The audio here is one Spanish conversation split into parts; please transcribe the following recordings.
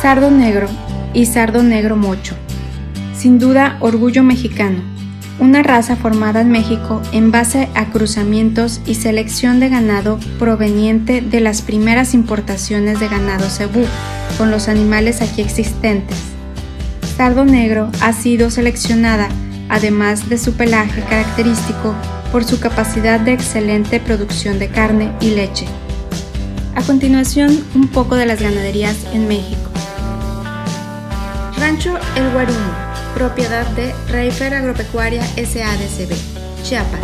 Sardo negro y sardo negro mocho. Sin duda, orgullo mexicano. Una raza formada en México en base a cruzamientos y selección de ganado proveniente de las primeras importaciones de ganado cebú con los animales aquí existentes. Sardo negro ha sido seleccionada, además de su pelaje característico, por su capacidad de excelente producción de carne y leche. A continuación, un poco de las ganaderías en México. Rancho El Guarumo, propiedad de Reifer Agropecuaria S.A.D.C.B., Chiapas.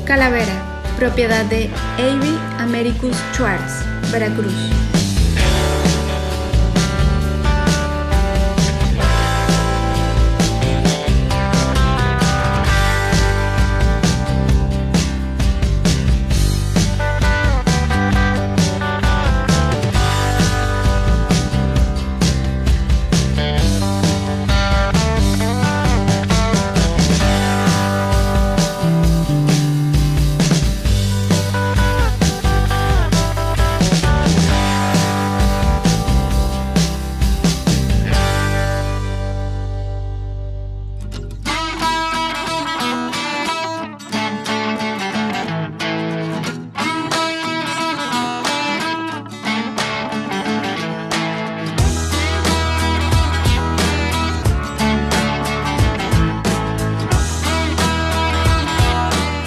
Calavera, propiedad de A.B. Americus Schwartz, Veracruz.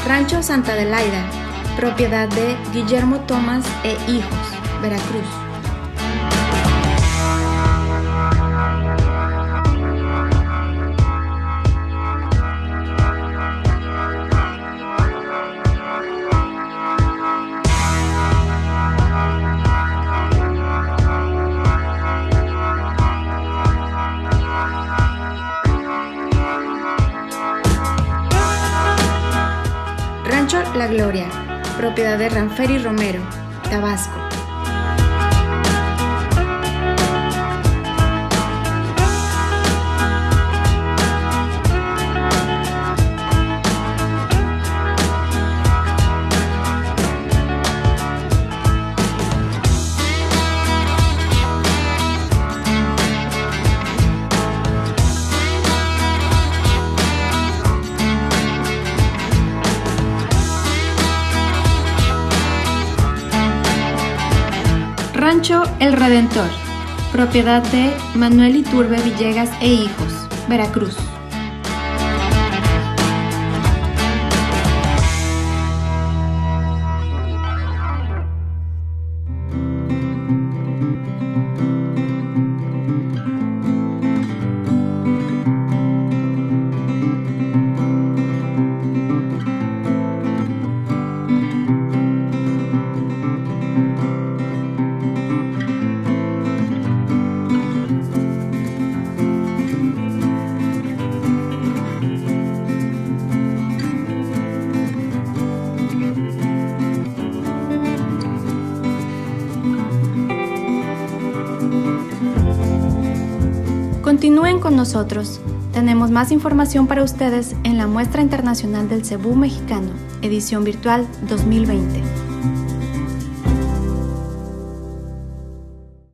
Rancho Santa Adelaida, propiedad de Guillermo Tomás e Hijos, Veracruz. Rancho La Gloria, propiedad de Ranferi Romero, Tabasco. Rancho El Redentor, propiedad de Manuel Iturbe Villegas e Hijos, Veracruz. Continúen con nosotros. Tenemos más información para ustedes en la Muestra Internacional del Cebú Mexicano, edición virtual 2020.